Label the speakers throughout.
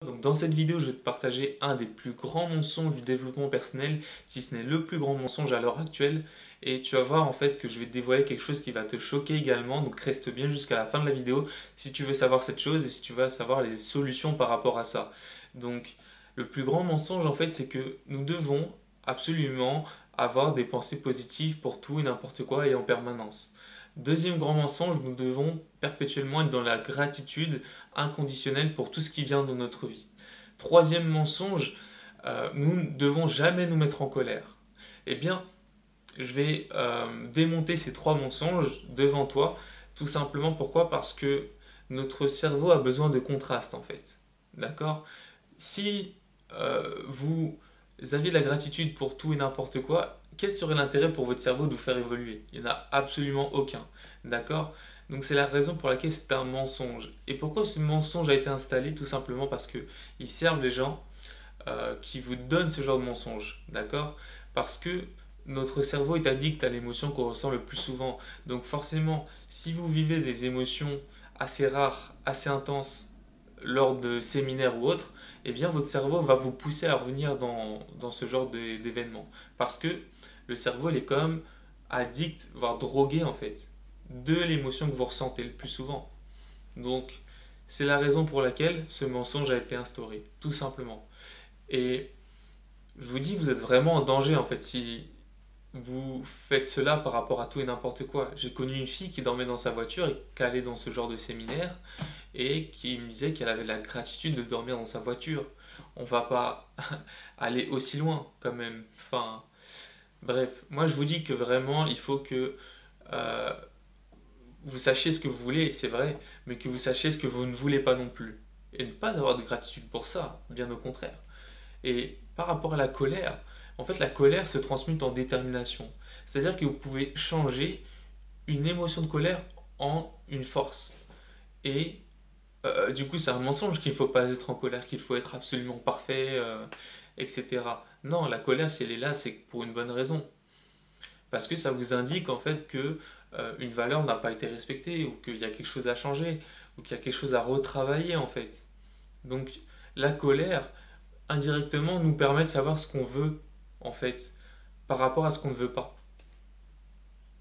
Speaker 1: Donc dans cette vidéo, je vais te partager un des plus grands mensonges du développement personnel, si ce n'est le plus grand mensonge à l'heure actuelle. Et tu vas voir en fait que je vais te dévoiler quelque chose qui va te choquer également. Donc reste bien jusqu'à la fin de la vidéo si tu veux savoir cette chose et si tu veux savoir les solutions par rapport à ça. Donc le plus grand mensonge en fait, c'est que nous devons absolument avoir des pensées positives pour tout et n'importe quoi et en permanence. Deuxième grand mensonge, nous devons perpétuellement être dans la gratitude inconditionnelle pour tout ce qui vient dans notre vie. Troisième mensonge, nous ne devons jamais nous mettre en colère. Eh bien, je vais démonter ces trois mensonges devant toi, tout simplement pourquoi? Parce que notre cerveau a besoin de contraste en fait. D'accord? Si vous aviez de la gratitude pour tout et n'importe quoi, quel serait l'intérêt pour votre cerveau de vous faire évoluer? Il n'y en a absolument aucun. D'accord? Donc c'est la raison pour laquelle c'est un mensonge. Et pourquoi ce mensonge a été installé? Tout simplement parce que il servent les gens qui vous donnent ce genre de mensonge. D'accord? Parce que notre cerveau est addict à l'émotion qu'on ressent le plus souvent. Donc forcément, si vous vivez des émotions assez rares, assez intenses lors de séminaires ou autres, eh bien votre cerveau va vous pousser à revenir dans ce genre d'événements. Parce que le cerveau, il est comme addict, voire drogué en fait, de l'émotion que vous ressentez le plus souvent. Donc, c'est la raison pour laquelle ce mensonge a été instauré, tout simplement. Et je vous dis, vous êtes vraiment en danger en fait si vous faites cela par rapport à tout et n'importe quoi. J'ai connu une fille qui dormait dans sa voiture et qui allait dans ce genre de séminaire et qui me disait qu'elle avait la gratitude de dormir dans sa voiture. On va pas aller aussi loin quand même. Enfin, bref, moi je vous dis que vraiment il faut que euh, vous sachiez ce que vous voulez, c'est vrai, mais que vous sachiez ce que vous ne voulez pas non plus. Et ne pas avoir de gratitude pour ça, bien au contraire. Et par rapport à la colère, en fait la colère se transmute en détermination. C'est-à-dire que vous pouvez changer une émotion de colère en une force. Et du coup, c'est un mensonge qu'il ne faut pas être en colère, qu'il faut être absolument parfait, etc. Non, la colère, si elle est là, c'est pour une bonne raison. Parce que ça vous indique en fait que une valeur n'a pas été respectée, ou qu'il y a quelque chose à changer, ou qu'il y a quelque chose à retravailler en fait. Donc la colère, indirectement, nous permet de savoir ce qu'on veut en fait, par rapport à ce qu'on ne veut pas.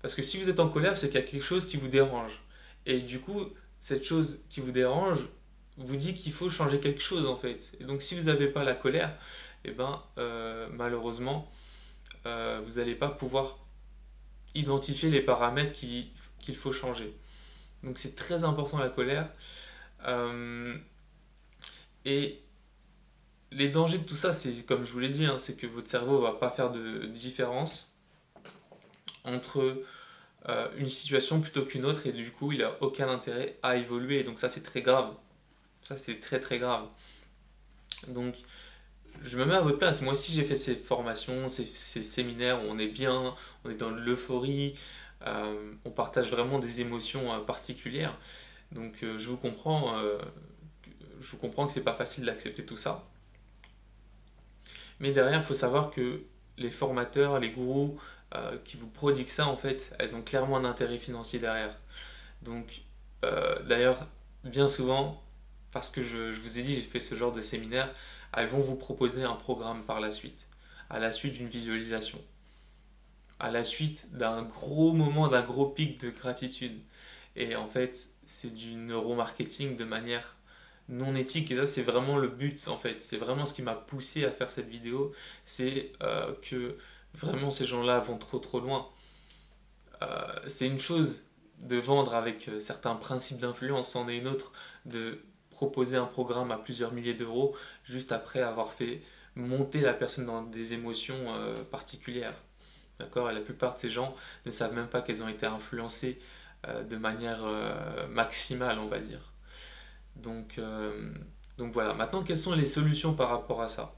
Speaker 1: Parce que si vous êtes en colère, c'est qu'il y a quelque chose qui vous dérange. Et du coup, cette chose qui vous dérange vous dit qu'il faut changer quelque chose en fait. Et donc si vous n'avez pas la colère, eh ben, malheureusement, vous n'allez pas pouvoir identifier les paramètres qu'il faut changer. Donc c'est très important la colère. Euh, et les dangers de tout ça, c'est comme je vous l'ai dit, hein, c'est que votre cerveau ne va pas faire de différence entre une situation plutôt qu'une autre et du coup il n'a aucun intérêt à évoluer. Donc ça c'est très grave. Ça c'est très très grave. Donc je me mets à votre place. Moi aussi j'ai fait ces formations, ces séminaires où on est bien, on est dans l'euphorie, on partage vraiment des émotions particulières. Donc je vous comprends que c'est pas facile d'accepter tout ça. Mais derrière, il faut savoir que les formateurs, les gourous qui vous prodiguent ça, en fait, elles ont clairement un intérêt financier derrière. Donc, d'ailleurs, bien souvent, parce que je vous ai dit, j'ai fait ce genre de séminaire, elles vont vous proposer un programme par la suite, à la suite d'une visualisation, à la suite d'un gros moment, d'un gros pic de gratitude. Et en fait, c'est du neuromarketing de manière non éthique. Et ça, c'est vraiment le but, en fait. C'est vraiment ce qui m'a poussé à faire cette vidéo. C'est que vraiment, ces gens-là vont trop trop loin. C'est une chose de vendre avec certains principes d'influence, c'en est une autre de proposer un programme à plusieurs milliers d'euros juste après avoir fait monter la personne dans des émotions particulières. D'accord? Et la plupart de ces gens ne savent même pas qu'elles ont été influencées de manière maximale, on va dire. Donc, euh, donc voilà. Maintenant, quelles sont les solutions par rapport à ça?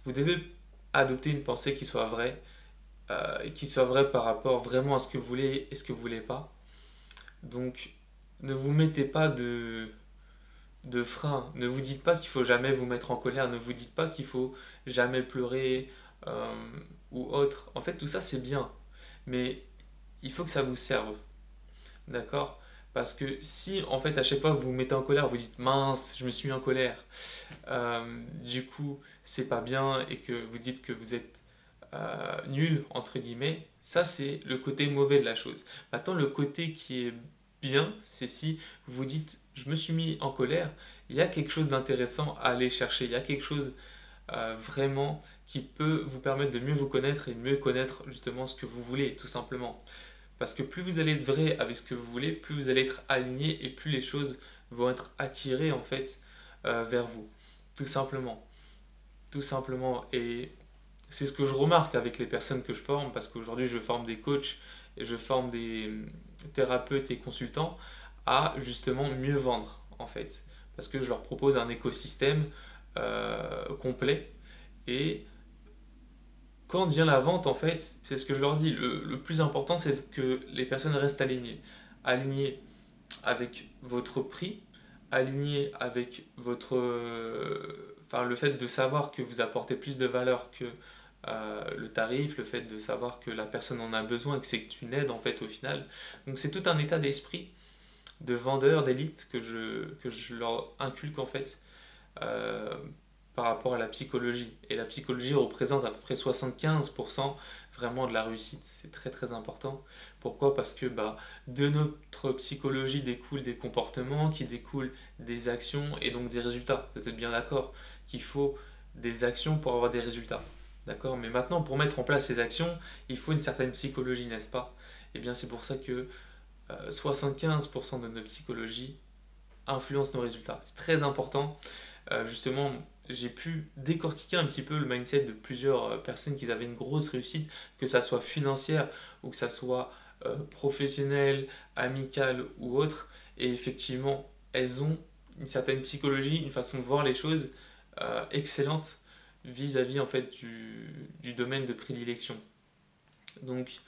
Speaker 1: Vous devez adopter une pensée qui soit vraie, et qui soit vraie par rapport vraiment à ce que vous voulez et ce que vous voulez pas. Donc, ne vous mettez pas de frein. Ne vous dites pas qu'il faut jamais vous mettre en colère. Ne vous dites pas qu'il faut jamais pleurer euh, ou autre. En fait, tout ça, c'est bien. Mais il faut que ça vous serve. D'accord? Parce que si en fait à chaque fois que vous vous mettez en colère, vous dites mince, je me suis mis en colère, du coup c'est pas bien et que vous dites que vous êtes nul, entre guillemets, ça c'est le côté mauvais de la chose. Maintenant, le côté qui est bien, c'est si vous vous dites je me suis mis en colère, il y a quelque chose d'intéressant à aller chercher, il y a quelque chose vraiment qui peut vous permettre de mieux vous connaître et de mieux connaître justement ce que vous voulez, tout simplement. Parce que plus vous allez être vrai avec ce que vous voulez, plus vous allez être aligné et plus les choses vont être attirées en fait vers vous. Tout simplement. Tout simplement. Et c'est ce que je remarque avec les personnes que je forme, parce qu'aujourd'hui je forme des coachs et je forme des thérapeutes et consultants à justement mieux vendre en fait. Parce que je leur propose un écosystème complet et quand vient la vente, en fait, c'est ce que je leur dis, le plus important, c'est que les personnes restent alignées. Alignées avec votre prix, alignées avec votre... enfin, le fait de savoir que vous apportez plus de valeur que le tarif, le fait de savoir que la personne en a besoin et que c'est une aide, en fait, au final. Donc, c'est tout un état d'esprit de vendeur, d'élite que je leur inculque, en fait, euh, par rapport à la psychologie. Et la psychologie représente à peu près 75% vraiment de la réussite. C'est très très important. Pourquoi? Parce que de notre psychologie découlent des comportements, qui découlent des actions et donc des résultats. Vous êtes bien d'accord qu'il faut des actions pour avoir des résultats. D'accord? Mais maintenant, pour mettre en place ces actions, il faut une certaine psychologie, n'est-ce pas? Et bien c'est pour ça que 75% de notre psychologie influence nos résultats. C'est très important. Justement, j'ai pu décortiquer un petit peu le mindset de plusieurs personnes qui avaient une grosse réussite, que ça soit financière ou que ça soit professionnelle, amicale ou autre. Et effectivement, elles ont une certaine psychologie, une façon de voir les choses excellente vis-à-vis en fait du domaine de prédilection. Donc,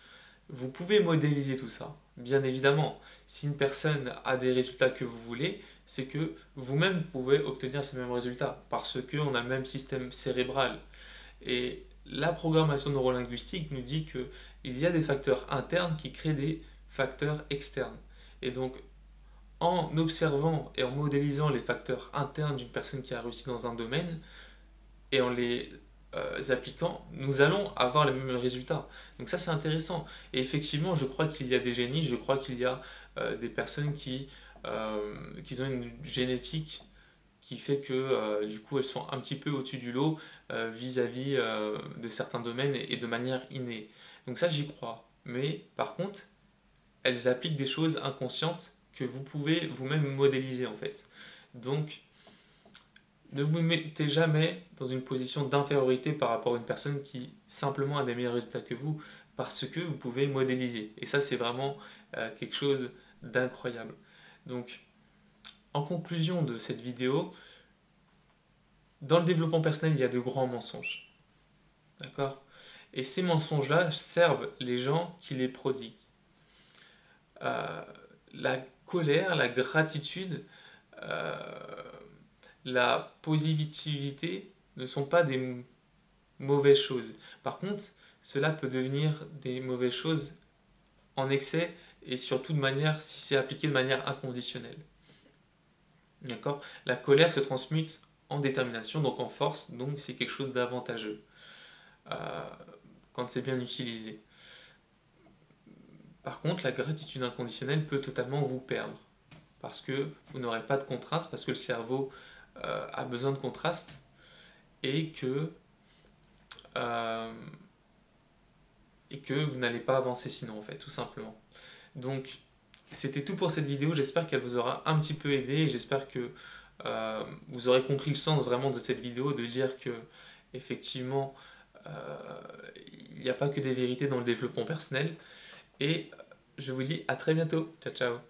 Speaker 1: vous pouvez modéliser tout ça, bien évidemment. Si une personne a des résultats que vous voulez, c'est que vous-même pouvez obtenir ces mêmes résultats parce qu'on a le même système cérébral. Et la programmation neurolinguistique nous dit qu'il y a des facteurs internes qui créent des facteurs externes. Et donc, en observant et en modélisant les facteurs internes d'une personne qui a réussi dans un domaine, et en les appliquant, nous allons avoir les mêmes résultats. Donc ça c'est intéressant. Et effectivement, je crois qu'il y a des génies, je crois qu'il y a des personnes qui ont une génétique qui fait que du coup elles sont un petit peu au-dessus du lot vis-à-vis de certains domaines et de manière innée. Donc ça j'y crois. Mais par contre, elles appliquent des choses inconscientes que vous pouvez vous-même modéliser en fait. Donc ne vous mettez jamais dans une position d'infériorité par rapport à une personne qui simplement a des meilleurs résultats que vous parce que vous pouvez modéliser. Et ça, c'est vraiment quelque chose d'incroyable. Donc, en conclusion de cette vidéo, dans le développement personnel, il y a de grands mensonges. D'accord? Et ces mensonges-là servent les gens qui les prodiguent. Euh, la colère, la gratitude, euh, la positivité ne sont pas des mauvaises choses. Par contre, cela peut devenir des mauvaises choses en excès et surtout de manière, si c'est appliqué de manière inconditionnelle. D'accord? La colère se transmute en détermination, donc en force, donc c'est quelque chose d'avantageux euh, quand c'est bien utilisé. Par contre, la gratitude inconditionnelle peut totalement vous perdre parce que vous n'aurez pas de contraste, parce que le cerveau a besoin de contraste et euh, et que vous n'allez pas avancer sinon en fait, tout simplement. Donc c'était tout pour cette vidéo, j'espère qu'elle vous aura un petit peu aidé et j'espère que vous aurez compris le sens vraiment de cette vidéo, de dire que effectivement il n'y a pas que des vérités dans le développement personnel et je vous dis à très bientôt, ciao ciao.